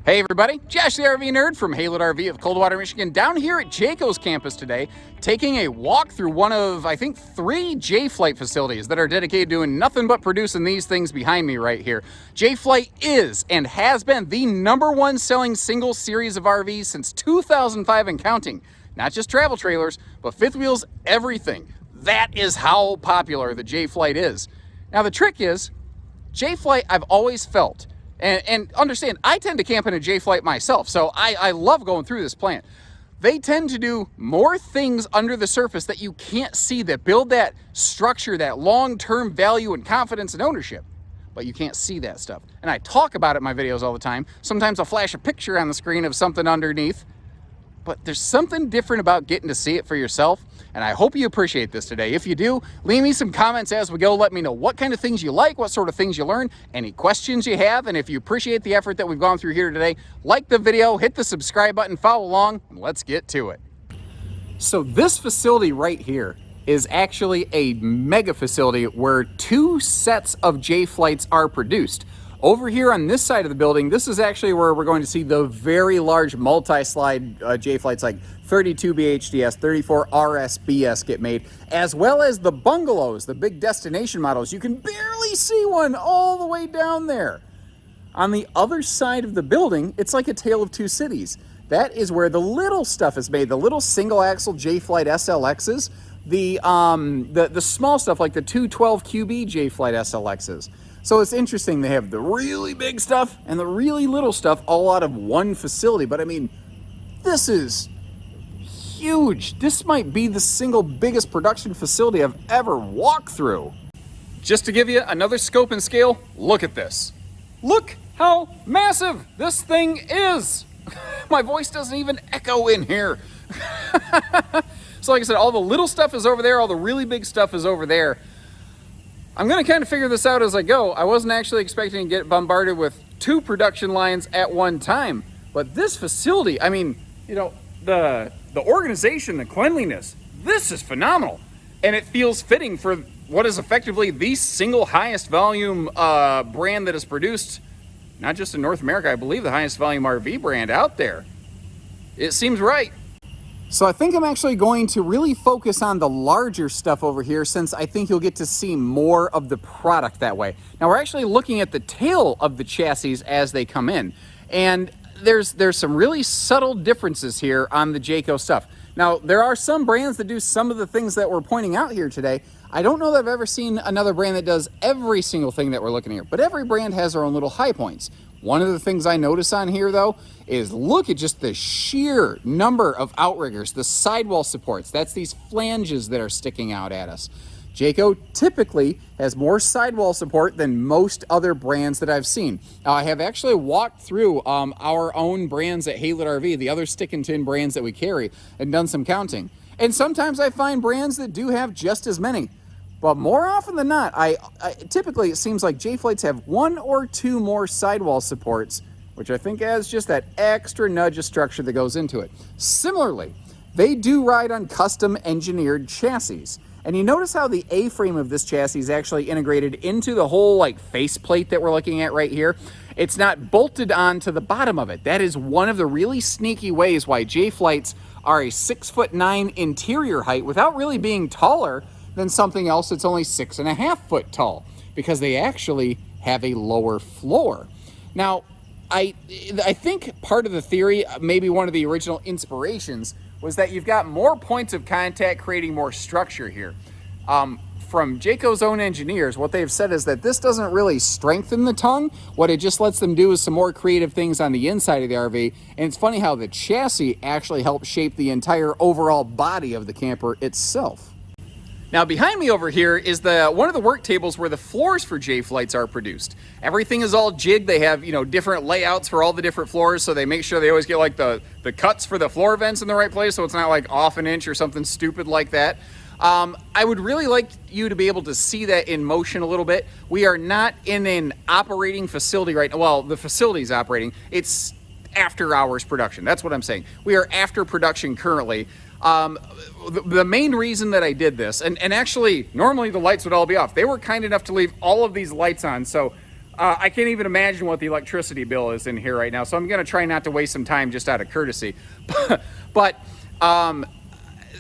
Hey everybody, Josh the RV Nerd from Haylett RV of Coldwater, Michigan, down here at Jayco's campus today, taking a walk through one of, I think, 3 J-Flight facilities that are dedicated to doing nothing but producing these things behind me right here. J-Flight is and has been the #1 selling single series of RVs since 2005 and counting. Not just travel trailers, but fifth wheels, everything. That is how popular the J-Flight is. Now the trick is, J-Flight I've always felt, and understand, I tend to camp in a J-Flight myself, so I love going through this plant. They tend to do more things under the surface that you can't see that build that structure, that long-term value and confidence and ownership. But you can't see that stuff. And I talk about it in my videos all the time. Sometimes I'll flash a picture on the screen of something underneath. But there's something different about getting to see it for yourself, and I hope you appreciate this today. If you do, leave me some comments as we go. Let me know what kind of things you like, what sort of things you learn, any questions you have, and if you appreciate the effort that we've gone through here today, like the video, hit the subscribe button, follow along, and let's get to it. So this facility right here is actually a mega facility where 2 sets of J-Flights are produced. Over here on this side of the building, this is actually where we're going to see the very large multi-slide J-Flights like 32 BHDS, 34 RSBS get made, as well as the Bungalows, the big destination models. You can barely see one all the way down there. On the other side of the building, it's like a tale of 2 cities. That is where the little stuff is made, the little single-axle J-Flight SLXs, the small stuff like the 212 QB J-Flight SLXs. So it's interesting, they have the really big stuff and the really little stuff all out of one facility. But I mean, this is huge. This might be the single biggest production facility I've ever walked through. Just to give you another scope and scale, look at this. Look how massive this thing is. My voice doesn't even echo in here. So like I said, all the little stuff is over there, all the really big stuff is over there. I'm going to kind of figure this out as I go. I wasn't actually expecting to get bombarded with 2 production lines at one time. But this facility, I mean, you know, the organization, the cleanliness, this is phenomenal. And it feels fitting for what is effectively the single highest volume brand that is produced, not just in North America, I believe the highest volume RV brand out there. It seems right. So I think I'm actually going to really focus on the larger stuff over here, since I think you'll get to see more of the product that way. Now we're actually looking at the tail of the chassis as they come in, and there's some really subtle differences here on the Jayco stuff. Now there are some brands that do some of the things that we're pointing out here today. I don't know that I've ever seen another brand that does every single thing that we're looking at here, but every brand has their own little high points. One of the things I notice on here, though, is look at just the sheer number of outriggers, the sidewall supports. That's these flanges that are sticking out at us. Jayco typically has more sidewall support than most other brands that I've seen. Now, I have actually walked through our own brands at Haylett RV, the other stick and tin brands that we carry, and done some counting. And sometimes I find brands that do have just as many. But more often than not, typically it seems like J-Flights have 1 or 2 more sidewall supports, which I think adds just that extra nudge of structure that goes into it. Similarly, they do ride on custom engineered chassis. And you notice how the A-frame of this chassis is actually integrated into the whole like faceplate that we're looking at right here. It's not bolted onto the bottom of it. That is one of the really sneaky ways why J-Flights are a 6'9" interior height without really being taller than something else that's only 6.5 foot tall, because they actually have a lower floor. Now, I think part of the theory, maybe one of the original inspirations, was that you've got more points of contact creating more structure here. From Jayco's own engineers, what they've said is that this doesn't really strengthen the tongue. What it just lets them do is some more creative things on the inside of the RV. And it's funny how the chassis actually helps shape the entire overall body of the camper itself. Now behind me over here is one of the work tables where the floors for J-Flights are produced. Everything is all jigged. They have, you know, different layouts for all the different floors, so they make sure they always get like the cuts for the floor vents in the right place, so it's not like off an inch or something stupid like that. I would really like you to be able to see that in motion a little bit. We are not in an operating facility right now. Well, the facility's operating. It's after hours production. That's what I'm saying. We are after production currently. The main reason that I did this, and actually normally the lights would all be off. They were kind enough to leave all of these lights on, so I can't even imagine what the electricity bill is in here right now, so I'm going to try not to waste some time just out of courtesy. But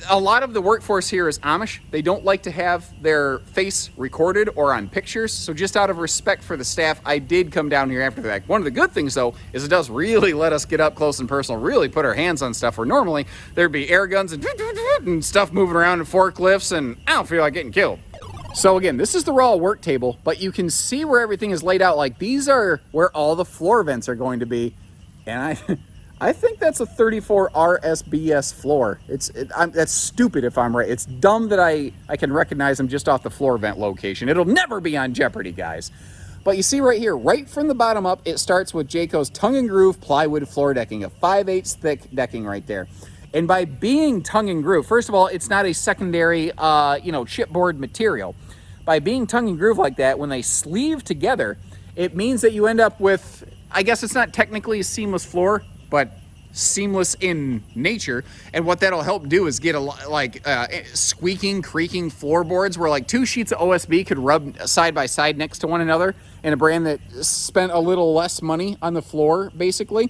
a lot of the workforce here is Amish. They don't like to have their face recorded or on pictures, so just out of respect for the staff, I did come down here after the fact. One of the good things, though, is it does really let us get up close and personal, really put our hands on stuff where normally there'd be air guns and stuff moving around and forklifts, and I don't feel like getting killed. So again, this is the raw work table, but you can see where everything is laid out. Like, these are where all the floor vents are going to be, and I think that's a 34 RSBS floor. That's stupid if I'm right. It's dumb that I can recognize them just off the floor vent location. It'll never be on Jeopardy, guys. But you see right here, right from the bottom up, it starts with Jayco's tongue and groove plywood floor decking, a 5/8 thick decking right there. And by being tongue and groove, first of all, it's not a secondary, chipboard material. By being tongue and groove like that, when they sleeve together, it means that you end up with, I guess it's not technically a seamless floor, but seamless in nature. And what that'll help do is get squeaking, creaking floorboards where like two sheets of OSB could rub side by side next to one another in a brand that spent a little less money on the floor, basically.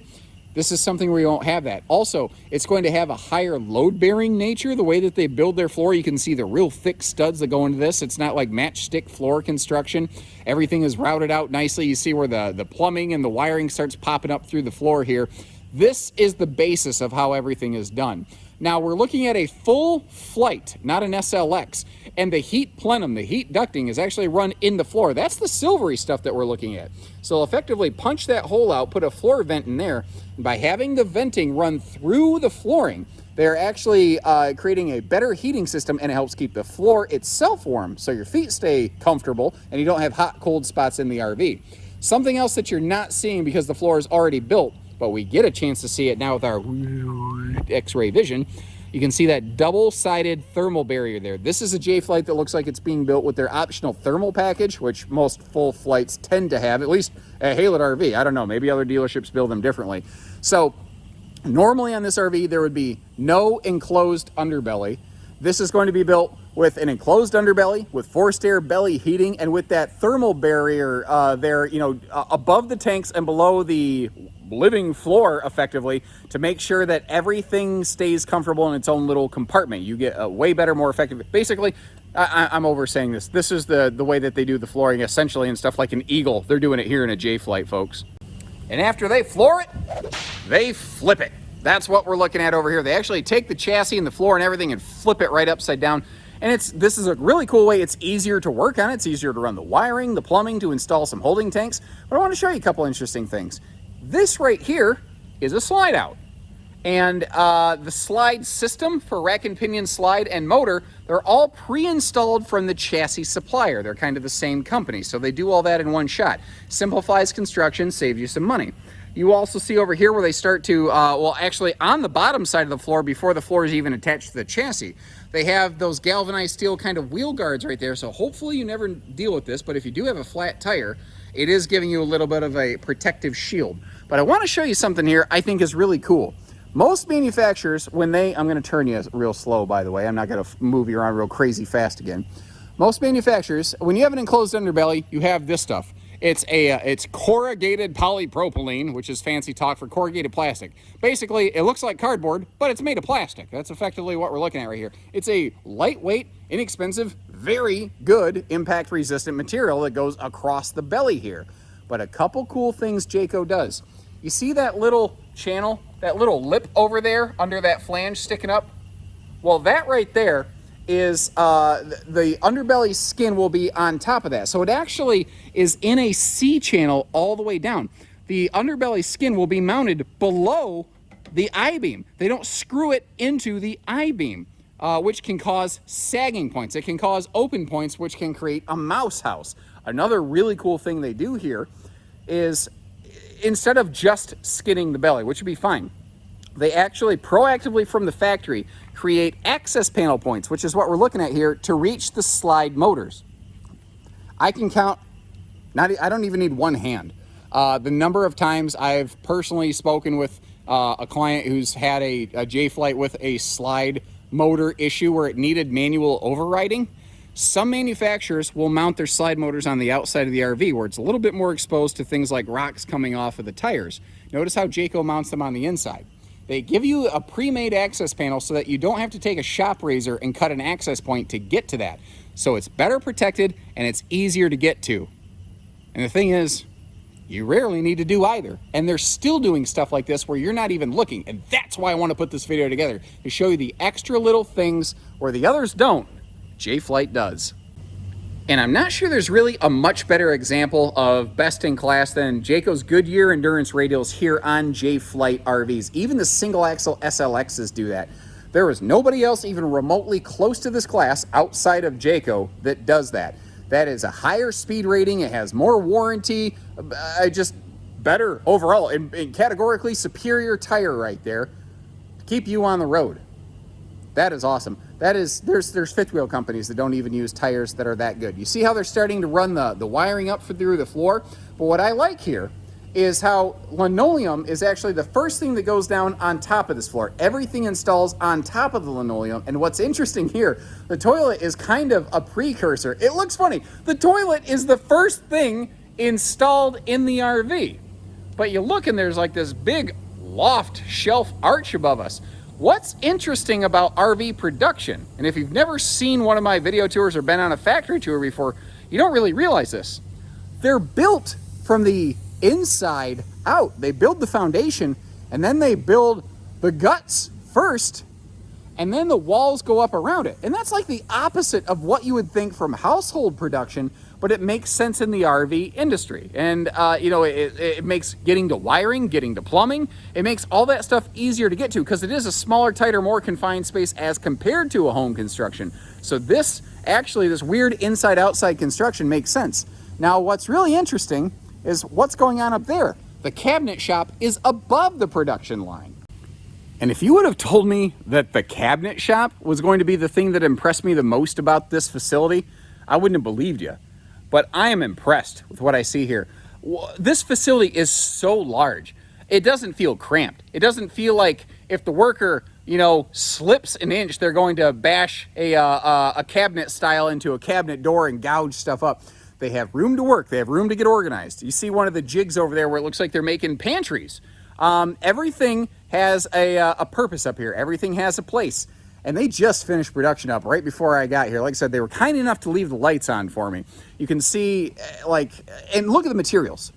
This is something where you won't have that. Also, it's going to have a higher load-bearing nature. The way that they build their floor, you can see the real thick studs that go into this. It's not like matchstick floor construction. Everything is routed out nicely. You see where the plumbing and the wiring starts popping up through the floor here. This is the basis of how everything is done. Now, we're looking at a full flight, not an SLX. And the heat plenum, the heat ducting, is actually run in the floor. That's the silvery stuff that we're looking at. So effectively punch that hole out, put a floor vent in there. And by having the venting run through the flooring, they're actually creating a better heating system, and it helps keep the floor itself warm so your feet stay comfortable and you don't have hot, cold spots in the RV. Something else that you're not seeing because the floor is already built, but we get a chance to see it now with our X-ray vision. You can see that double-sided thermal barrier there. This is a J-Flight that looks like it's being built with their optional thermal package, which most full flights tend to have, at least at Haylett RV. I don't know, maybe other dealerships build them differently. So normally on this RV, there would be no enclosed underbelly. This is going to be built with an enclosed underbelly, with forced air belly heating, and with that thermal barrier there, above the tanks and below the living floor, effectively, to make sure that everything stays comfortable in its own little compartment. You get a way better, more effective. Basically, I'm oversaying this. This is the way that they do the flooring, essentially, and stuff like an Eagle. They're doing it here in a J-Flight, folks. And after they floor it, they flip it. That's what we're looking at over here. They actually take the chassis and the floor and everything and flip it right upside down. And this is a really cool way. It's easier to work on. It's easier to run the wiring, the plumbing, to install some holding tanks. But I want to show you a couple interesting things. This right here is a slide out. And the slide system for rack and pinion slide and motor, they're all pre-installed from the chassis supplier. They're kind of the same company, so they do all that in one shot. Simplifies construction, saves you some money. You also see over here where they start to, actually on the bottom side of the floor, before the floor is even attached to the chassis, they have those galvanized steel kind of wheel guards right there. So hopefully you never deal with this, but if you do have a flat tire, it is giving you a little bit of a protective shield. But I want to show you something here I think is really cool. Most manufacturers, I'm going to turn you real slow, by the way. I'm not going to move you around real crazy fast again. Most manufacturers, when you have an enclosed underbelly, you have this stuff. It's corrugated polypropylene, which is fancy talk for corrugated plastic. Basically, it looks like cardboard, but it's made of plastic. That's effectively what we're looking at right here. It's a lightweight, inexpensive, very good impact-resistant material that goes across the belly here. But a couple cool things Jayco does. You see that little channel, that little lip over there under that flange sticking up? Well, that right there is the underbelly skin will be on top of that. So it actually is in a C channel all the way down. The underbelly skin will be mounted below the I-beam. They don't screw it into the I-beam, which can cause sagging points. It can cause open points, which can create a mouse house. Another really cool thing they do here is instead of just skinning the belly, which would be fine, they actually proactively from the factory create access panel points, which is what we're looking at here, to reach the slide motors. I can count, I don't even need one hand, the number of times I've personally spoken with a client who's had a J-Flight with a slide motor issue where it needed manual overriding. Some manufacturers will mount their slide motors on the outside of the RV where it's a little bit more exposed to things like rocks coming off of the tires. Notice how Jayco mounts them on the inside. They give you a pre-made access panel so that you don't have to take a shop razor and cut an access point to get to that. So it's better protected and it's easier to get to. And the thing is, you rarely need to do either. And they're still doing stuff like this where you're not even looking. And that's why I want to put this video together, to show you the extra little things where the others don't, Jayflight does. And I'm not sure there's really a much better example of best in class than Jayco's Goodyear Endurance radials here on Jayflight RVs. Even the single axle SLXs do that. There is nobody else even remotely close to this class outside of Jayco that does that. That is a higher speed rating, it has more warranty, just better overall, and categorically superior tire right there to keep you on the road. That is awesome. That is, there's fifth wheel companies that don't even use tires that are that good. You see how they're starting to run the wiring up through the floor? But what I like here is how linoleum is actually the first thing that goes down on top of this floor. Everything installs on top of the linoleum. And what's interesting here, the toilet is kind of a precursor. It looks funny. The toilet is the first thing installed in the RV. But you look and there's like this big loft shelf arch above us. What's interesting about RV production, and if you've never seen one of my video tours or been on a factory tour before, you don't really realize this. They're built from the inside out. They build the foundation and then they build the guts first, and then the walls go up around it. And that's like the opposite of what you would think from household production, but it makes sense in the RV industry. And you know, it makes getting to wiring, getting to plumbing, it makes all that stuff easier to get to because it is a smaller, tighter, more confined space as compared to a home construction. So this weird inside-outside construction makes sense. Now, what's really interesting is what's going on up there. The cabinet shop is above the production line. And if you would have told me that the cabinet shop was going to be the thing that impressed me the most about this facility, I wouldn't have believed you. But I am impressed with what I see here. This facility is so large. It doesn't feel cramped. It doesn't feel like if the worker, you know, slips an inch, they're going to bash a cabinet style into a cabinet door and gouge stuff up. They have room to work. They have room to get organized. You see one of the jigs over there where it looks like they're making pantries. Everything has a purpose up here. Everything has a place. And they just finished production up right before I got here. Like I said, they were kind enough to leave the lights on for me. You can see, like, and look at the materials.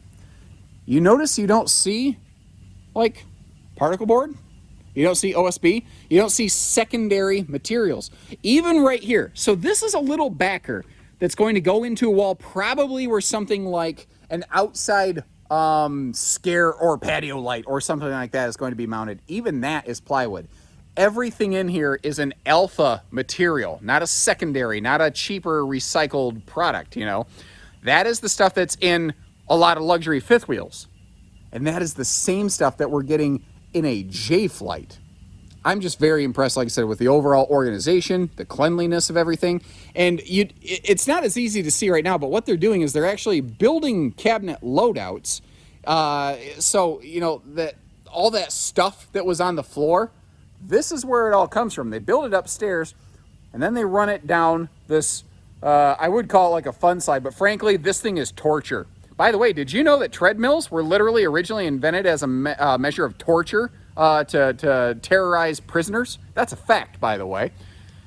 You notice you don't see, like, particle board? You don't see OSB? You don't see secondary materials. Even right here. So this is a little backer that's going to go into a wall probably where something like an outside scare or patio light or something like that is going to be mounted. Even that is plywood. Everything in here is an alpha material, not a secondary, not a cheaper recycled product, you know. That is the stuff that's in a lot of luxury fifth wheels. And that is the same stuff that we're getting in a Jayflight. I'm just very impressed, like I said, with the overall organization, the cleanliness of everything. And it's not as easy to see right now, but what they're doing is they're actually building cabinet loadouts. So, you know, that all that stuff that was on the floor, this is where it all comes from. They build it upstairs, and then they run it down this, I would call it like a fun slide, but frankly, this thing is torture. By the way, did you know that treadmills were literally originally invented as a measure of torture to terrorize prisoners? That's a fact, by the way,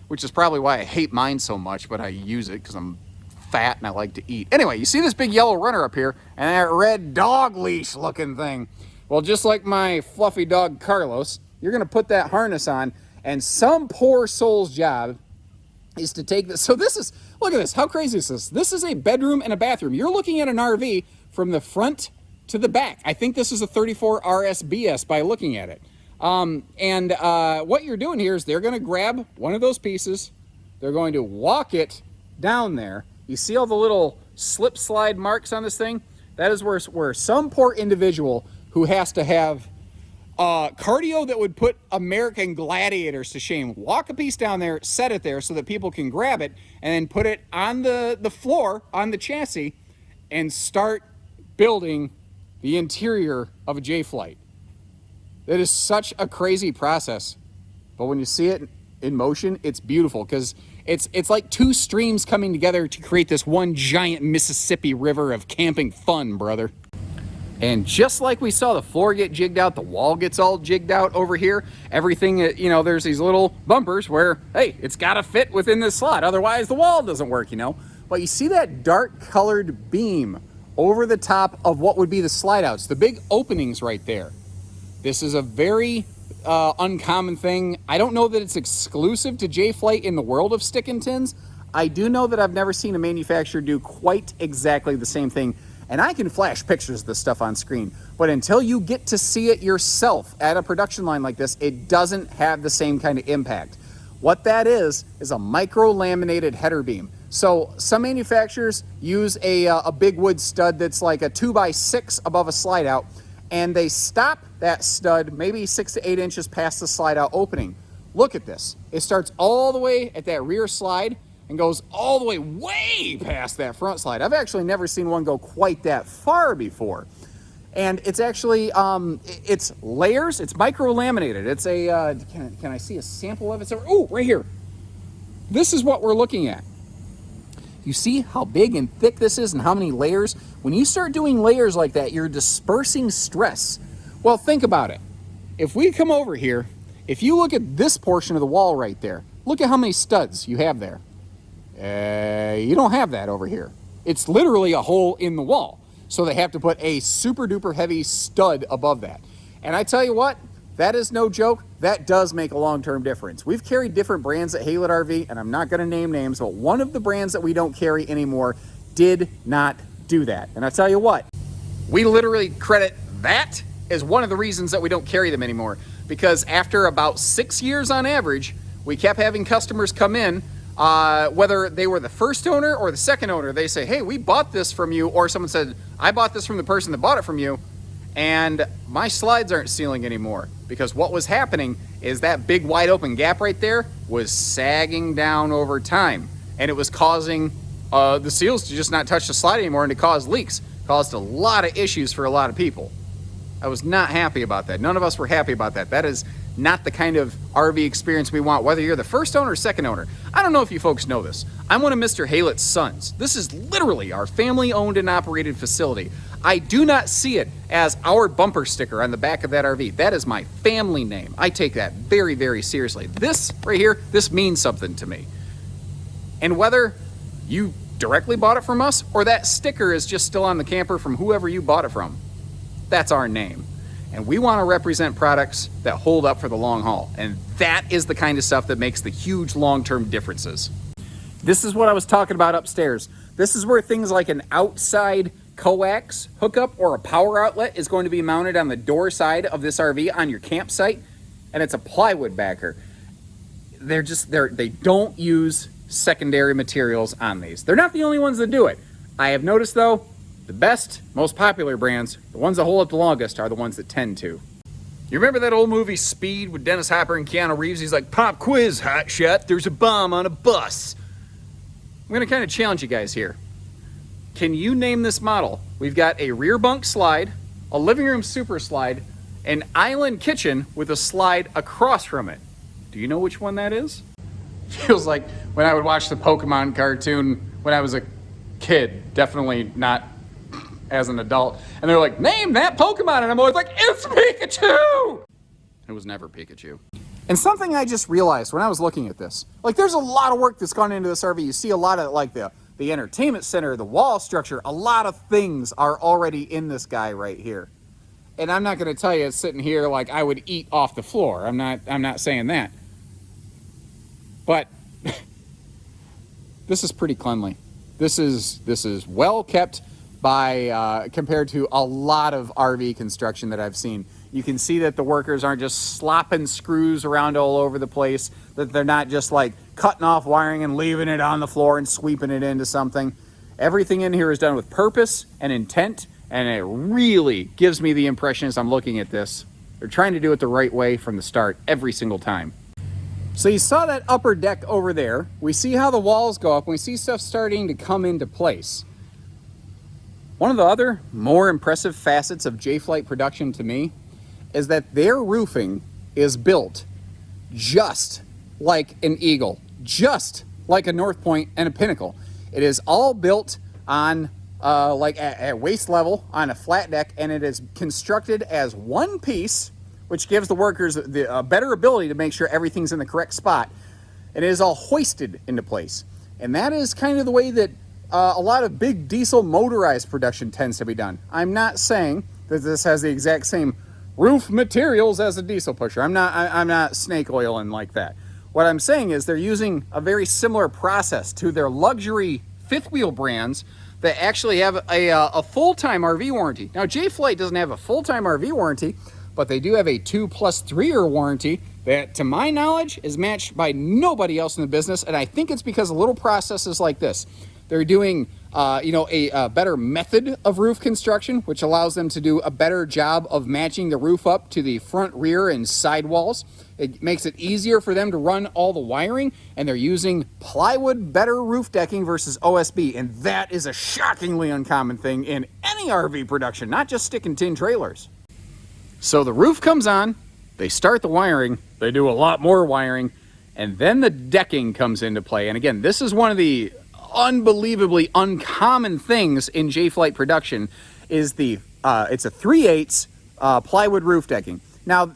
which is probably why I hate mine so much, but I use it because I'm fat and I like to eat. Anyway, you see this big yellow runner up here and that red dog leash looking thing. Well, just like my fluffy dog Carlos, you're going to put that harness on, and some poor soul's job is to take this. So this is, look at this. How crazy is this? This is a bedroom and a bathroom. You're looking at an RV from the front to the back. I think this is a 34 RSBS by looking at it. What you're doing here is they're going to grab one of those pieces. They're going to walk it down there. You see all the little slip slide marks on this thing? That is where some poor individual who has to have cardio that would put American gladiators to shame. Walk a piece down there, set it there so that people can grab it, and then put it on the floor, on the chassis, and start building the interior of a Jayflight. That is such a crazy process. But when you see it in motion, it's beautiful because It's like two streams coming together to create this one giant Mississippi River of camping fun, brother. And just like we saw the floor get jigged out, the wall gets all jigged out over here. Everything, you know, there's these little bumpers where, hey, it's got to fit within this slot. Otherwise, the wall doesn't work, you know. But you see that dark colored beam over the top of what would be the slide outs, the big openings right there. This is a very uncommon thing. I don't know that it's exclusive to J-Flight in the world of stick and tins. I do know that I've never seen a manufacturer do quite exactly the same thing. And I can flash pictures of this stuff on screen, but until you get to see it yourself at a production line like this, it doesn't have the same kind of impact. What that is a micro-laminated header beam. So some manufacturers use a big wood stud that's like a 2x6 above a slide out, and they stop that stud maybe 6 to 8 inches past the slide out opening. Look at this. It starts all the way at that rear slide and goes all the way past that front slide. I've actually never seen one go quite that far before. And it's actually, it's layers, it's micro-laminated. It's a, can I see a sample of it? Oh, right here. This is what we're looking at. You see how big and thick this is and how many layers? When you start doing layers like that, you're dispersing stress. Well, think about it. If we come over here, if you look at this portion of the wall right there, look at how many studs you have there. You don't have that over here. It's literally a hole in the wall. So they have to put a super duper heavy stud above that. And I tell you what, that is no joke. That does make a long-term difference. We've carried different brands at Haylett RV, and I'm not going to name names, but one of the brands that we don't carry anymore did not do that. And I tell you what, we literally credit that as one of the reasons that we don't carry them anymore. Because after about 6 years on average, we kept having customers come in, whether they were the first owner or the second owner. They say, hey, we bought this from you, or someone said, I bought this from the person that bought it from you, and my slides aren't sealing anymore. Because what was happening is that big wide open gap right there was sagging down over time, and it was causing the seals to just not touch the slide anymore and to cause leaks. Caused a lot of issues for a lot of people. I was not happy about that. None of us were happy about that. That is not the kind of RV experience we want, whether you're the first owner or second owner. I don't know if you folks know this. I'm one of Mr. Haylett's sons. This is literally our family-owned and operated facility. I do not see it as our bumper sticker on the back of that RV. That is my family name. I take that very, very seriously. This right here, this means something to me. And whether you directly bought it from us or that sticker is just still on the camper from whoever you bought it from, that's our name. And we want to represent products that hold up for the long haul. And that is the kind of stuff that makes the huge long-term differences. This is what I was talking about upstairs. This is where things like an outside coax hookup or a power outlet is going to be mounted on the door side of this RV on your campsite. And it's a plywood backer. They don't use secondary materials on these. They're not the only ones that do it. I have noticed though, the best, most popular brands, the ones that hold up the longest, are the ones that tend to. You remember that old movie Speed with Dennis Hopper and Keanu Reeves? He's like, pop quiz, hotshot, there's a bomb on a bus. I'm gonna kind of challenge you guys here. Can you name this model? We've got a rear bunk slide, a living room super slide, an island kitchen with a slide across from it. Do you know which one that is? Feels like when I would watch the Pokemon cartoon when I was a kid, definitely not as an adult, and they're like, name that Pokemon, and I'm always like, it's Pikachu! It was never Pikachu. And something I just realized when I was looking at this, like there's a lot of work that's gone into this RV. You see a lot of like the entertainment center, the wall structure, a lot of things are already in this guy right here. And I'm not gonna tell you it's sitting here like I would eat off the floor. I'm not saying that. But this is pretty cleanly. This is well kept by compared to a lot of RV construction that I've seen. You can see that the workers aren't just slopping screws around all over the place, that they're not just like cutting off wiring and leaving it on the floor and sweeping it into something. Everything in here is done with purpose and intent, and it really gives me the impression as I'm looking at this, they're trying to do it the right way from the start every single time. So you saw that upper deck over there. We see how the walls go up, and we see stuff starting to come into place. One of the other more impressive facets of J-Flight production to me is that their roofing is built just like an eagle, just like a North Point and a Pinnacle. It is all built on like at waist level on a flat deck, and it is constructed as one piece, which gives the workers the better ability to make sure everything's in the correct spot. And it is all hoisted into place. And that is kind of the way that a lot of big diesel motorized production tends to be done. I'm not saying that this has the exact same roof materials as a diesel pusher. I'm not snake oiling like that. What I'm saying is they're using a very similar process to their luxury fifth wheel brands that actually have a full-time RV warranty. Now, J-Flight doesn't have a full-time RV warranty, but they do have a 2+3-year warranty that, to my knowledge, is matched by nobody else in the business. And I think it's because of little processes like this. They're doing, a better method of roof construction, which allows them to do a better job of matching the roof up to the front, rear, and side walls. It makes it easier for them to run all the wiring, and they're using plywood better roof decking versus OSB, and that is a shockingly uncommon thing in any RV production, not just stick and tin trailers. So the roof comes on, they start the wiring, they do a lot more wiring, and then the decking comes into play. And again, this is one of the unbelievably uncommon things in J-Flight production is it's a 3/8 plywood roof decking. Now,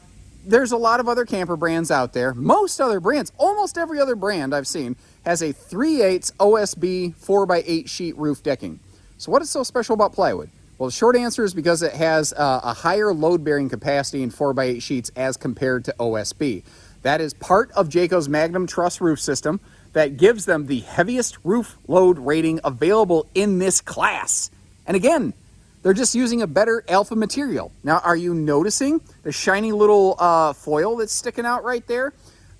there's a lot of other camper brands out there. Most other brands, almost every other brand I've seen, has a 3/8 OSB 4x8 sheet roof decking. So what is so special about plywood? Well, the short answer is because it has a higher load-bearing capacity in 4x8 sheets as compared to OSB. That is part of Jayco's Magnum Truss roof system that gives them the heaviest roof load rating available in this class. And again, they're just using a better alpha material. Now, are you noticing the shiny little foil that's sticking out right there?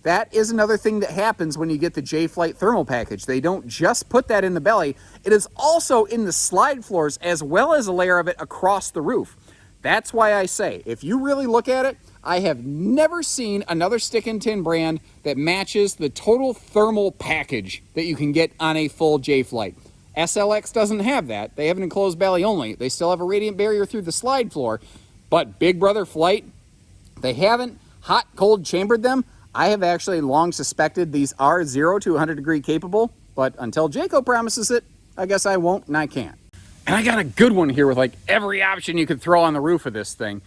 That is another thing that happens when you get the J-Flight thermal package. They don't just put that in the belly. It is also in the slide floors as well as a layer of it across the roof. That's why I say, if you really look at it, I have never seen another stick and tin brand that matches the total thermal package that you can get on a full J-Flight. SLX doesn't have that. They have an enclosed belly only. They still have a radiant barrier through the slide floor. But Big Brother Flight, they haven't hot, cold chambered them. I have actually long suspected these are 0 to 100 degree capable, but until Jayco promises it, I guess I won't and I can't. And I got a good one here with like every option you could throw on the roof of this thing.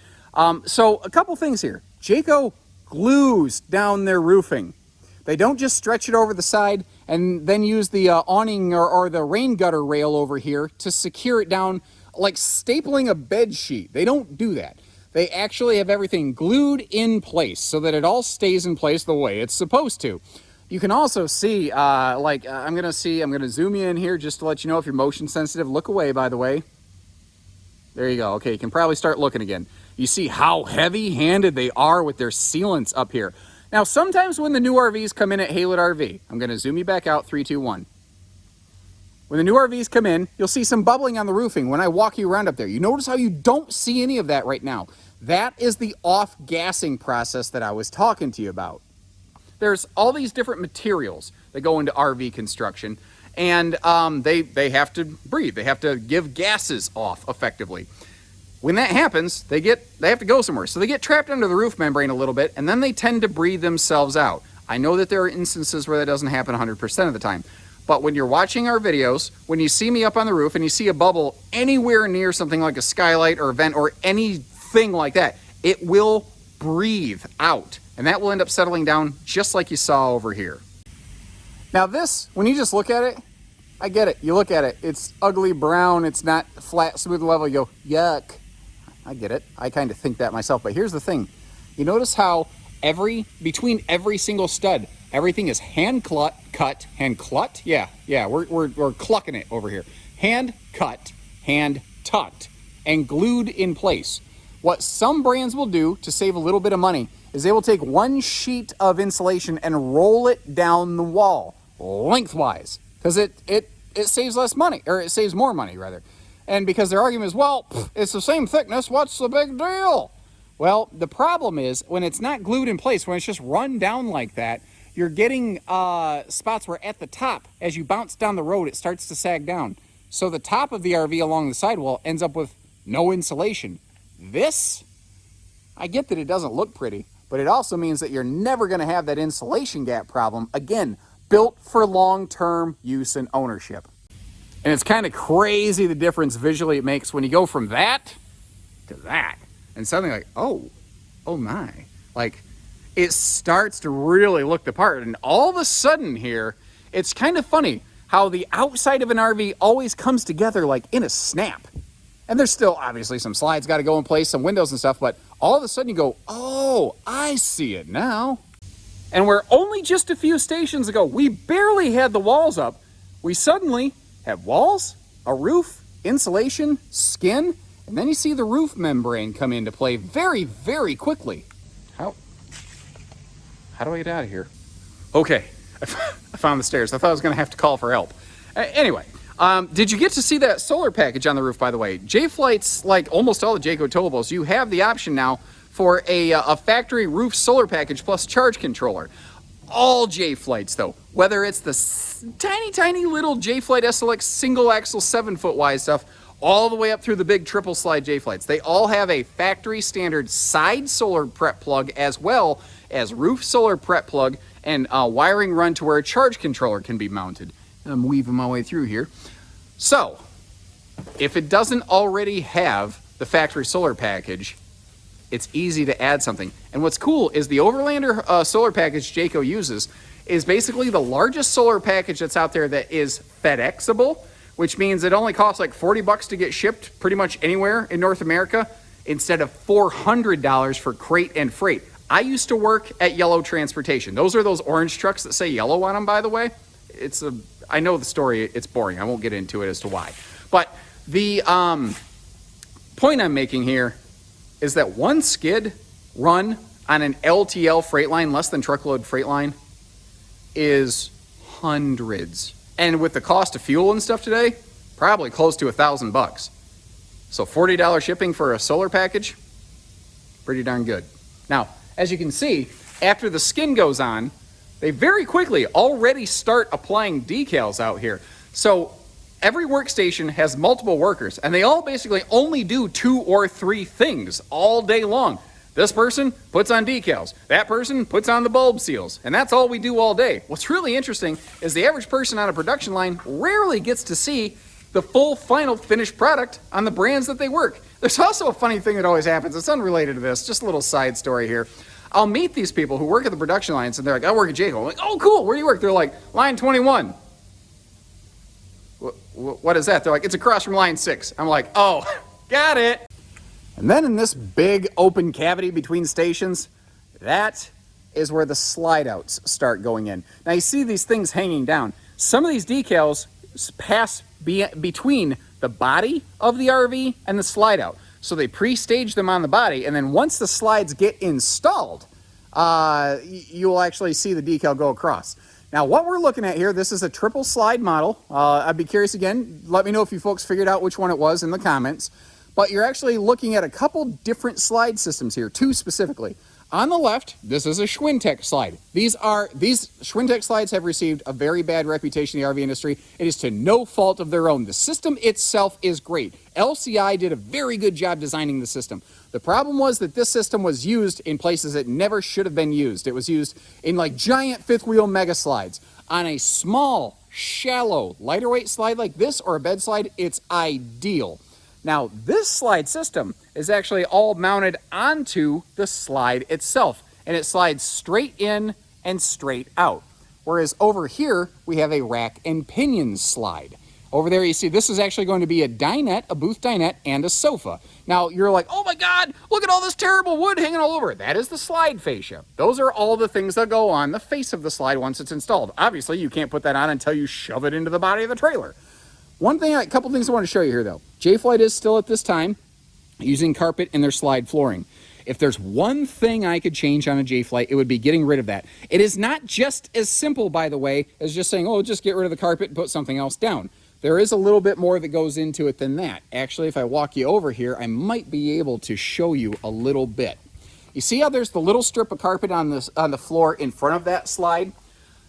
So a couple things here. Jayco glues down their roofing. They don't just stretch it over the side and then use the awning or the rain gutter rail over here to secure it down like stapling a bed sheet. They don't do that. They actually have everything glued in place so that it all stays in place the way it's supposed to. You can also see, I'm going to zoom you in here just to let you know if you're motion sensitive. Look away, by the way. There you go. Okay, you can probably start looking again. You see how heavy-handed they are with their sealants up here. Now, sometimes when the new RVs come in at Haylett RV, I'm going to zoom you back out, 3, 2, 1. When the new RVs come in, you'll see some bubbling on the roofing when I walk you around up there. You notice how you don't see any of that right now. That is the off-gassing process that I was talking to you about. There's all these different materials that go into RV construction, and they have to breathe. They have to give gases off effectively. When that happens, they have to go somewhere. So they get trapped under the roof membrane a little bit, and then they tend to breathe themselves out. I know that there are instances where that doesn't happen 100% of the time. But when you're watching our videos, when you see me up on the roof and you see a bubble anywhere near something like a skylight or a vent or anything like that, it will breathe out. And that will end up settling down just like you saw over here. Now this, when you just look at it, I get it. You look at it, it's ugly brown, it's not flat, smooth level. You go, yuck. I get it. I kind of think that myself. But here's the thing. You notice how between every single stud, everything is hand cut. Yeah, we're clucking it over here. Hand cut, hand tucked, and glued in place. What some brands will do to save a little bit of money is they will take one sheet of insulation and roll it down the wall lengthwise because it saves less money, or it saves more money rather. And because their argument is, well, it's the same thickness, what's the big deal? Well, the problem is when it's not glued in place, when it's just run down like that, you're getting spots where at the top, as you bounce down the road, it starts to sag down. So the top of the RV along the sidewall ends up with no insulation. This, I get that it doesn't look pretty, but it also means that you're never going to have that insulation gap problem. Again, built for long-term use and ownership. And it's kind of crazy the difference visually it makes when you go from that to that. And suddenly like, oh my. Like, it starts to really look the part. And all of a sudden here, it's kind of funny how the outside of an RV always comes together like in a snap. And there's still obviously some slides got to go in place, some windows and stuff, but all of a sudden you go, oh, I see it now. And where only just a few stations ago, we barely had the walls up, we suddenly have walls, a roof, insulation, skin, and then you see the roof membrane come into play very, very quickly. How do I get out of here? Okay, I found the stairs. I thought I was going to have to call for help. Anyway, did you get to see that solar package on the roof, by the way? J-Flight's, like almost all the Jayco towables, you have the option now for a factory roof solar package plus charge controller. All J-Flights, though, whether it's the tiny little J-Flight SLX single axle 7-foot wide stuff, all the way up through the big triple slide J-Flights, they all have a factory standard side solar prep plug as well as roof solar prep plug and wiring run to where a charge controller can be mounted. I'm weaving my way through here. So, if it doesn't already have the factory solar package, it's easy to add something. And what's cool is the Overlander solar package Jayco uses is basically the largest solar package that's out there that is FedExable, which means it only costs like $40 to get shipped pretty much anywhere in North America instead of $400 for crate and freight. I used to work at Yellow Transportation. Those are those orange trucks that say yellow on them, by the way. I know the story, it's boring. I won't get into it as to why. But the point I'm making here is that one skid run on an LTL freight line, less than truckload freight line, is hundreds. And with the cost of fuel and stuff today, probably close to $1,000. So $40 shipping for a solar package, pretty darn good. Now, as you can see, after the skin goes on, they very quickly already start applying decals out here. So every workstation has multiple workers, and they all basically only do 2 or 3 things all day long. This person puts on decals. That person puts on the bulb seals. And that's all we do all day. What's really interesting is the average person on a production line rarely gets to see the full final finished product on the brands that they work. There's also a funny thing that always happens. It's unrelated to this, just a little side story here. I'll meet these people who work at the production lines, and they're like, I work at Jayco. I'm like, oh, cool, where do you work? They're like, line 21. What is that? They're like, it's across from line 6. I'm like, oh, got it. And then in this big open cavity between stations, that is where the slide outs start going in. Now you see these things hanging down. Some of these decals pass between the body of the RV and the slide out. So they pre-stage them on the body, and then once the slides get installed, you will actually see the decal go across. Now what we're looking at here, this is a triple slide model. I'd be curious again, let me know if you folks figured out which one it was in the comments. But you're actually looking at a couple different slide systems here, 2 specifically. On the left, this is a Schwintek slide. These Schwintek slides have received a very bad reputation in the RV industry. It is to no fault of their own. The system itself is great. LCI did a very good job designing the system. The problem was that this system was used in places it never should have been used. It was used in like giant 5th wheel mega slides. On a small, shallow, lighter weight slide like this or a bed slide, it's ideal. Now, this slide system is actually all mounted onto the slide itself, and it slides straight in and straight out. Whereas over here, we have a rack and pinion slide. Over there, you see, this is actually going to be a dinette, a booth dinette, and a sofa. Now, you're like, oh my God, look at all this terrible wood hanging all over. That is the slide fascia. Those are all the things that go on the face of the slide once it's installed. Obviously, you can't put that on until you shove it into the body of the trailer. A couple things I want to show you here though. J-Flight is still at this time using carpet in their slide flooring. If there's one thing I could change on a J-Flight, it would be getting rid of that. It is not just as simple, by the way, as just saying, oh, just get rid of the carpet and put something else down. There is a little bit more that goes into it than that. Actually, if I walk you over here, I might be able to show you a little bit. You see how there's the little strip of carpet on the floor in front of that slide?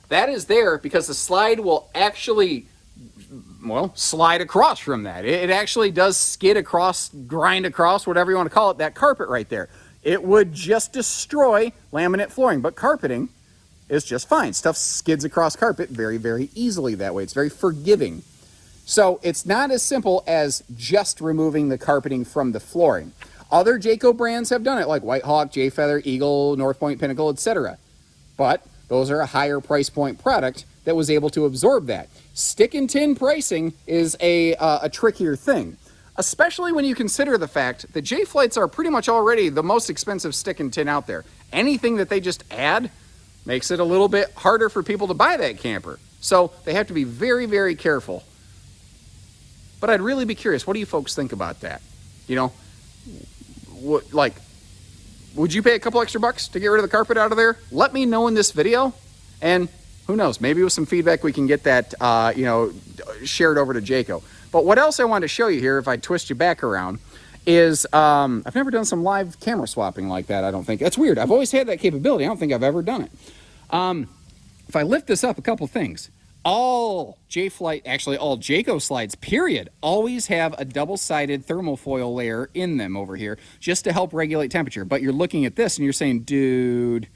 That is there because the slide will actually slide across from that. It actually does skid across, grind across, whatever you want to call it, that carpet right there. It would just destroy laminate flooring, but carpeting is just fine. Stuff skids across carpet very, very easily that way. It's very forgiving. So it's not as simple as just removing the carpeting from the flooring. Other Jayco brands have done it, like White Hawk, Jay Feather, Eagle, North Point, Pinnacle, etc. But those are a higher price point product that was able to absorb that. Stick and tin pricing is a trickier thing, especially when you consider the fact that J-Flights are pretty much already the most expensive stick and tin out there. Anything that they just add makes it a little bit harder for people to buy that camper. So they have to be very, very careful. But I'd really be curious, what do you folks think about that? You know, would you pay a couple extra bucks to get rid of the carpet out of there? Let me know in this video, and who knows, maybe with some feedback we can get that, shared over to Jayco. But what else I wanted to show you here, if I twist you back around, is I've never done some live camera swapping like that, I don't think. That's weird. I've always had that capability. I don't think I've ever done it. If I lift this up, a couple things. All Jayco slides, period, always have a double-sided thermal foil layer in them over here just to help regulate temperature. But you're looking at this and you're saying, dude,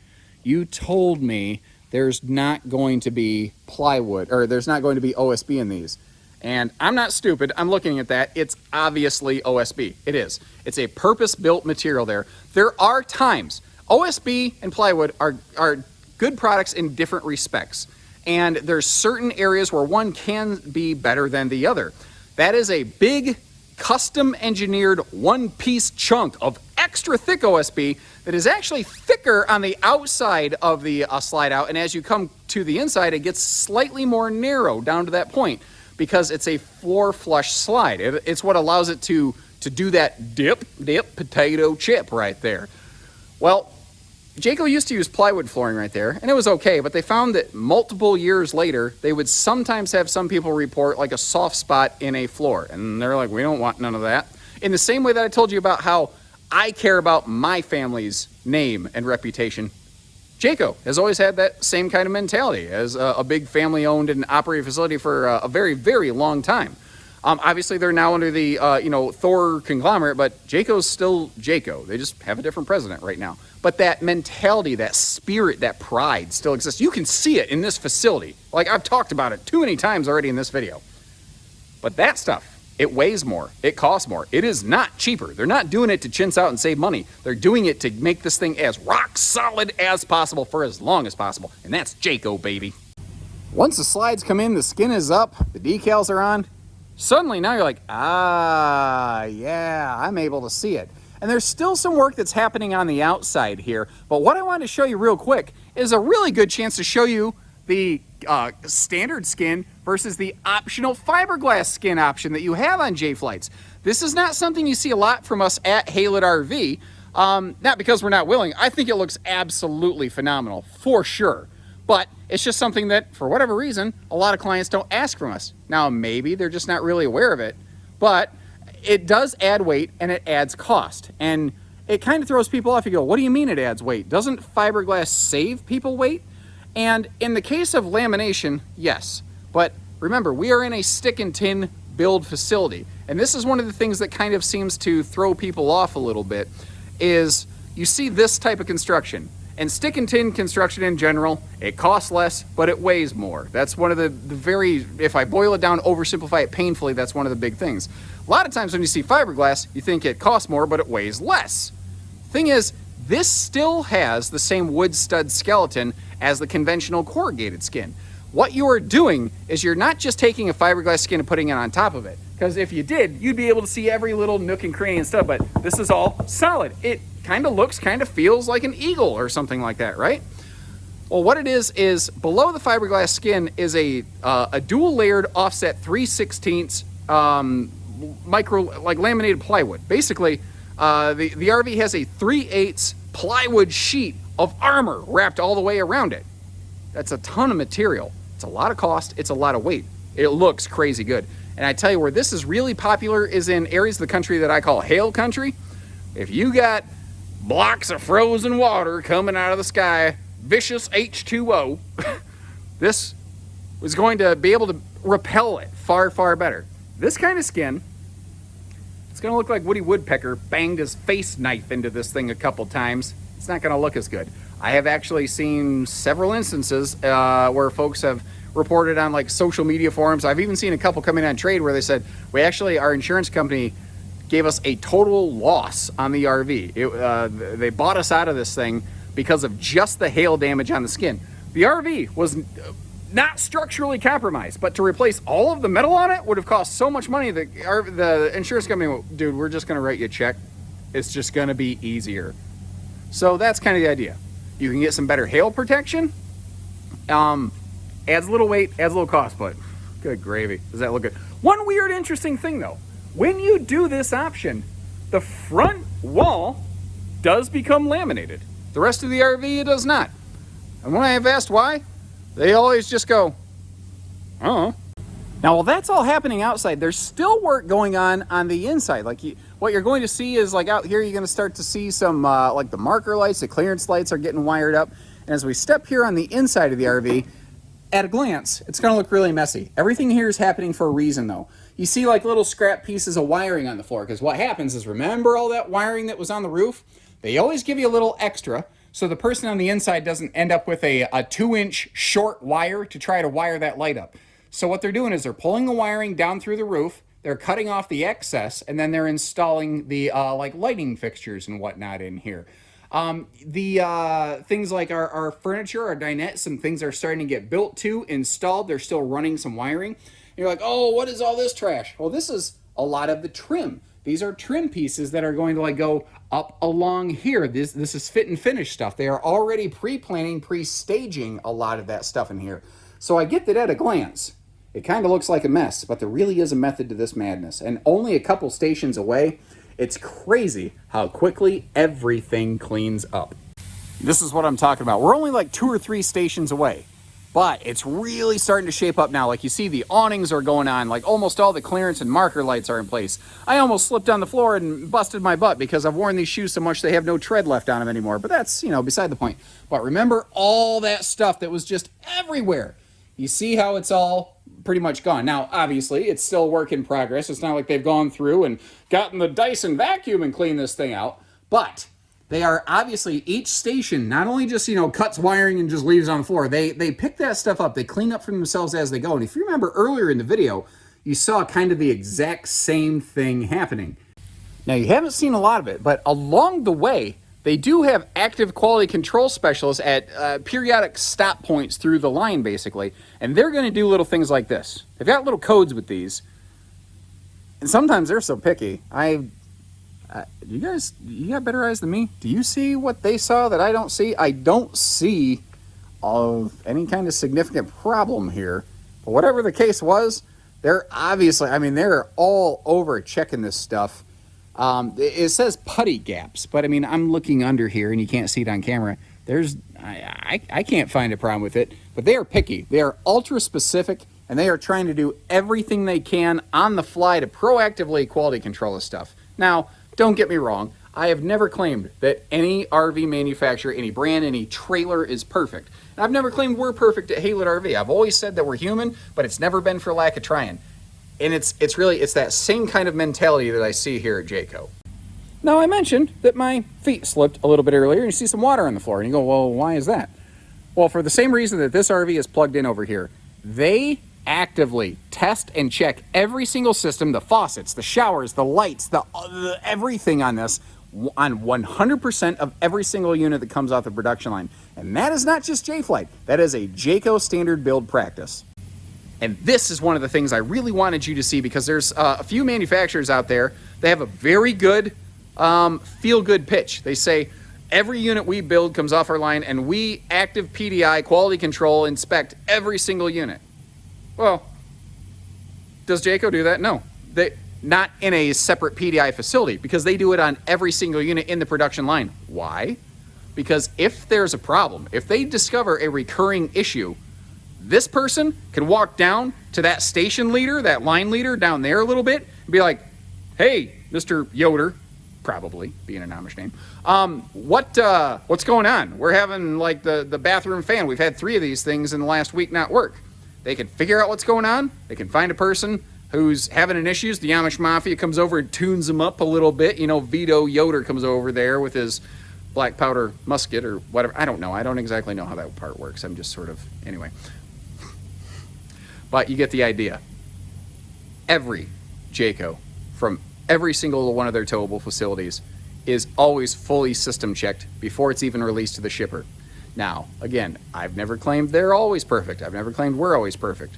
you told me there's not going to be plywood, or there's not going to be OSB in these. And I'm not stupid. I'm looking at that. It's obviously OSB. It is. It's a purpose-built material there. There are times OSB and plywood are good products in different respects. And there's certain areas where one can be better than the other. That is a big, custom engineered one-piece chunk of extra thick OSB that is actually thicker on the outside of the slide out. And as you come to the inside, it gets slightly more narrow down to that point because it's a floor flush slide. It's what allows it to do that dip potato chip right there. Well, Jayco used to use plywood flooring right there, and it was okay, but they found that multiple years later, they would sometimes have some people report like a soft spot in a floor, and they're like, we don't want none of that. In the same way that I told you about how I care about my family's name and reputation, Jayco has always had that same kind of mentality as a big family-owned and operated facility for a very, very long time. Obviously, they're now under the Thor conglomerate, but Jayco's still Jayco. They just have a different president right now. But that mentality, that spirit, that pride still exists. You can see it in this facility. Like, I've talked about it too many times already in this video. But that stuff, it weighs more. It costs more. It is not cheaper. They're not doing it to chintz out and save money. They're doing it to make this thing as rock solid as possible for as long as possible. And that's Jayco, baby. Once the slides come in, the skin is up, the decals are on. Suddenly now you're like, yeah, I'm able to see it. And there's still some work that's happening on the outside here. But what I wanted to show you real quick is a really good chance to show you the standard skin versus the optional fiberglass skin option that you have on J-Flights. This is not something you see a lot from us at Haylett RV. Not because we're not willing. I think it looks absolutely phenomenal, for sure. But it's just something that, for whatever reason, a lot of clients don't ask from us. Now, maybe they're just not really aware of it, but it does add weight and it adds cost. And it kind of throws people off. You go, what do you mean it adds weight? Doesn't fiberglass save people weight? And in the case of lamination, yes. But remember, we are in a stick and tin build facility. And this is one of the things that kind of seems to throw people off a little bit, is you see this type of construction. And stick and tin construction in general, it costs less, but it weighs more. That's one of the very, if I boil it down, oversimplify it painfully, that's one of the big things. A lot of times when you see fiberglass, you think it costs more, but it weighs less. Thing is, this still has the same wood stud skeleton as the conventional corrugated skin. What you are doing is you're not just taking a fiberglass skin and putting it on top of it. Because if you did, you'd be able to see every little nook and cranny and stuff, but this is all solid. It kind of looks, kind of feels like an eagle or something like that, right? Well, what it is below the fiberglass skin is a dual layered offset 3/16 micro, like laminated plywood. Basically, the RV has a 3/8 plywood sheet of armor wrapped all the way around it. That's a ton of material. It's a lot of cost. It's a lot of weight. It looks crazy good. And I tell you where this is really popular is in areas of the country that I call hail country. If you got blocks of frozen water coming out of the sky, vicious H2O, this was going to be able to repel it far, far better. This kind of skin, it's going to look like Woody Woodpecker banged his face knife into this thing a couple times. it's not going to look as good. I have actually seen several instances where folks have reported on like social media forums. I've even seen a couple come in on trade where they said, our insurance company gave us a total loss on the RV. They bought us out of this thing because of just the hail damage on the skin. The RV was not structurally compromised, but to replace all of the metal on it would have cost so much money that the insurance company went, dude, we're just going to write you a check. It's just going to be easier. So that's kind of the idea. You can get some better hail protection. Adds a little weight, adds a little cost, but good gravy. Does that look good? One weird, interesting thing though, when you do this option, the front wall does become laminated. The rest of the RV, it does not. And when I have asked why, they always just go, oh. Now, while that's all happening outside, there's still work going on the inside. Like what you're going to see is like out here, you're going to start to see some like the marker lights, the clearance lights are getting wired up. And as we step here on the inside of the RV, at a glance, it's going to look really messy. Everything here is happening for a reason though. You see like little scrap pieces of wiring on the floor, because what happens is, remember all that wiring that was on the roof? They always give you a little extra so the person on the inside doesn't end up with a 2-inch short wire to try to wire that light up. So what they're doing is they're pulling the wiring down through the roof, they're cutting off the excess, and then they're installing the like lighting fixtures and whatnot in here. The things like our furniture, our dinette, some things are starting to get built to, installed. They're still running some wiring. And you're like, oh, what is all this trash? Well, this is a lot of the trim. These are trim pieces that are going to like go up along here. This is fit and finish stuff. They are already pre-planning, pre-staging a lot of that stuff in here. So I get that at a glance. It kind of looks like a mess, but there really is a method to this madness. And only a couple stations away, it's crazy how quickly everything cleans up. This is what I'm talking about. We're only like 2 or 3 stations away, but it's really starting to shape up now. Like you see the awnings are going on, like almost all the clearance and marker lights are in place. I almost slipped on the floor and busted my butt because I've worn these shoes so much they have no tread left on them anymore. But that's, beside the point. But remember all that stuff that was just everywhere. You see how it's all pretty much gone. Now, obviously, it's still a work in progress. It's not like they've gone through and gotten the Dyson vacuum and cleaned this thing out. But they are obviously, each station not only just, cuts wiring and just leaves on the floor. They pick that stuff up. They clean up for themselves as they go. And if you remember earlier in the video, you saw kind of the exact same thing happening. Now, you haven't seen a lot of it, but along the way, they do have active quality control specialists at periodic stop points through the line, basically. And they're going to do little things like this. They've got little codes with these. And sometimes they're so picky. You got better eyes than me. Do you see what they saw that I don't see? I don't see any kind of significant problem here. But whatever the case was, they're obviously, they're all over checking this stuff. It says putty gaps, but I'm looking under here and you can't see it on camera. I can't find a problem with it, but they are picky. They are ultra specific, and they are trying to do everything they can on the fly to proactively quality control this stuff. Now, don't get me wrong. I have never claimed that any RV manufacturer, any brand, any trailer is perfect. And I've never claimed we're perfect at Haylett RV. I've always said that we're human, but it's never been for lack of trying. And it's that same kind of mentality that I see here at Jayco. Now, I mentioned that my feet slipped a little bit earlier, and you see some water on the floor. And you go, well, why is that? Well, for the same reason that this RV is plugged in over here. They actively test and check every single system, the faucets, the showers, the lights, the everything on this, on 100% of every single unit that comes off the production line. And that is not just J-Flight. That is a Jayco standard build practice. And this is one of the things I really wanted you to see, because there's a few manufacturers out there, they have a very good feel-good pitch. They say, every unit we build comes off our line, and we active PDI, quality control, inspect every single unit. Well, does Jayco do that? No. Not in a separate PDI facility, because they do it on every single unit in the production line. Why? Because if there's a problem, if they discover a recurring issue, this person can walk down to that station leader, that line leader down there a little bit, and be like, hey, Mr. Yoder, probably being an Amish name, what's going on? We're having like the bathroom fan. We've had 3 of these things in the last week not work. They can figure out what's going on. They can find a person who's having an issues. The Amish Mafia comes over and tunes them up a little bit. Vito Yoder comes over there with his black powder musket or whatever. I don't know. I don't exactly know how that part works. I'm just sort of, anyway. But you get the idea. Every Jayco from every single one of their towable facilities is always fully system checked before it's even released to the shipper. Now, again, I've never claimed they're always perfect. I've never claimed we're always perfect.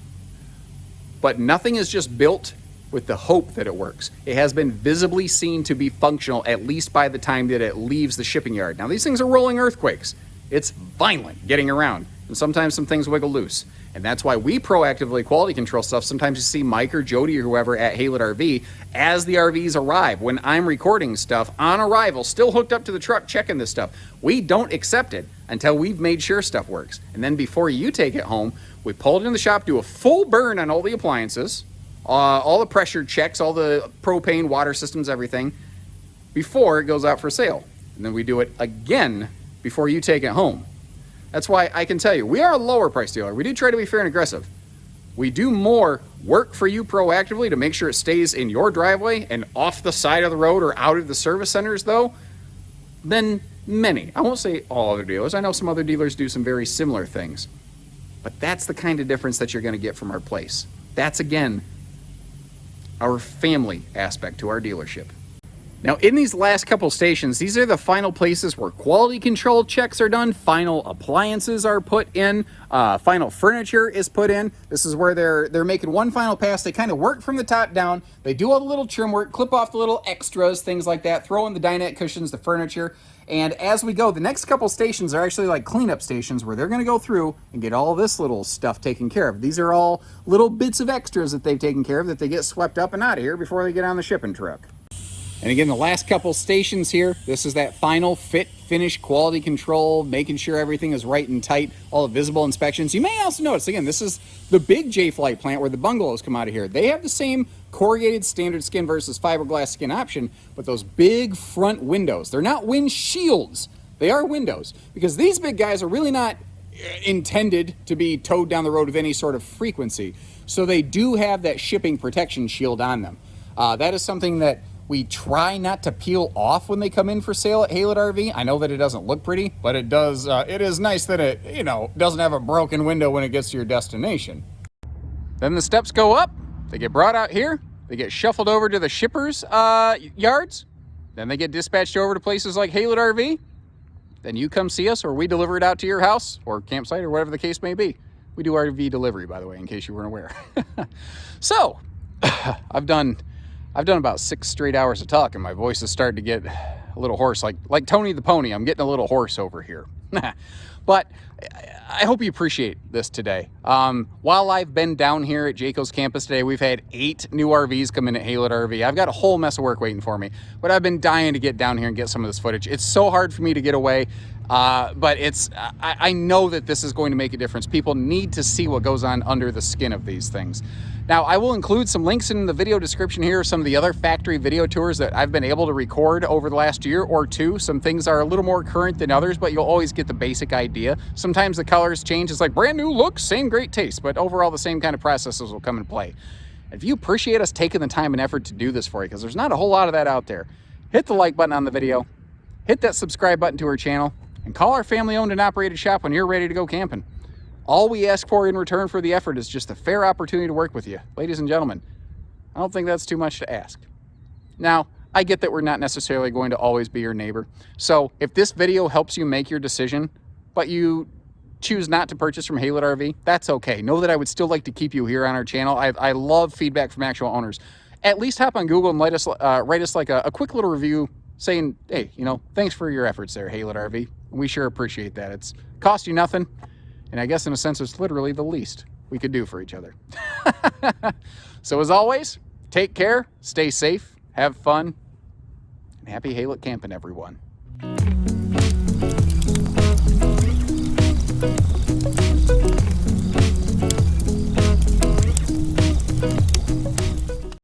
But nothing is just built with the hope that it works. It has been visibly seen to be functional at least by the time that it leaves the shipping yard. Now, these things are rolling earthquakes. It's violent getting around, and sometimes some things wiggle loose. And that's why we proactively quality control stuff. Sometimes you see Mike or Jody or whoever at Haylett RV as the RVs arrive. When I'm recording stuff on arrival, still hooked up to the truck, checking this stuff. We don't accept it until we've made sure stuff works. And then before you take it home, we pull it in the shop, do a full burn on all the appliances, all the pressure checks, all the propane, water systems, everything, before it goes out for sale. And then we do it again before you take it home. That's why I can tell you, we are a lower price dealer. We do try to be fair and aggressive. We do more work for you proactively to make sure it stays in your driveway and off the side of the road or out of the service centers, though, than many. I won't say all other dealers. I know some other dealers do some very similar things. But that's the kind of difference that you're going to get from our place. That's, again, our family aspect to our dealership. Now, in these last couple stations, these are the final places where quality control checks are done, final appliances are put in, final furniture is put in. This is where they're making one final pass. They kind of work from the top down. They do all the little trim work, clip off the little extras, things like that, throw in the dinette cushions, the furniture. And as we go, the next couple stations are actually like cleanup stations where they're going to go through and get all this little stuff taken care of. These are all little bits of extras that they've taken care of that they get swept up and out of here before they get on the shipping truck. And again, the last couple stations here, this is that final fit, finish, quality control, making sure everything is right and tight, all the visible inspections. You may also notice, again, this is the big J-Flight plant where the Bungalows come out of here. They have the same corrugated standard skin versus fiberglass skin option, but those big front windows, they're not windshields, they are windows, because these big guys are really not intended to be towed down the road with any sort of frequency. So they do have that shipping protection shield on them. That is something that we try not to peel off when they come in for sale at Haylett RV. I know that it doesn't look pretty, but it does. It is nice that it, doesn't have a broken window when it gets to your destination. Then the steps go up. They get brought out here. They get shuffled over to the shippers' yards. Then they get dispatched over to places like Haylett RV. Then you come see us, or we deliver it out to your house or campsite or whatever the case may be. We do RV delivery, by the way, in case you weren't aware. So, I've done about 6 straight hours of talk, and my voice is starting to get a little hoarse, like Tony the Pony. I'm getting a little hoarse over here. But I hope you appreciate this today. While I've been down here at Jayco's campus today, we've had 8 new RVs come in at Haylett RV. I've got a whole mess of work waiting for me, but I've been dying to get down here and get some of this footage. It's so hard for me to get away, but I know that this is going to make a difference. People need to see what goes on under the skin of these things. Now, I will include some links in the video description here of some of the other factory video tours that I've been able to record over the last year or two. Some things are a little more current than others, but you'll always get the basic idea. Sometimes the colors change. It's like brand new look, same great taste, but overall the same kind of processes will come into play. If you appreciate us taking the time and effort to do this for you, because there's not a whole lot of that out there, hit the like button on the video, hit that subscribe button to our channel, and call our family-owned and operated shop when you're ready to go camping. All we ask for in return for the effort is just a fair opportunity to work with you. Ladies and gentlemen, I don't think that's too much to ask. Now, I get that we're not necessarily going to always be your neighbor. So if this video helps you make your decision, but you choose not to purchase from Haylett RV, that's okay. Know that I would still like to keep you here on our channel. I love feedback from actual owners. At least hop on Google and write us like a quick little review saying, hey, thanks for your efforts there, Haylett RV. We sure appreciate that. It's cost you nothing. And I guess in a sense, it's literally the least we could do for each other. So as always, take care, stay safe, have fun, and happy Haylett camping, everyone.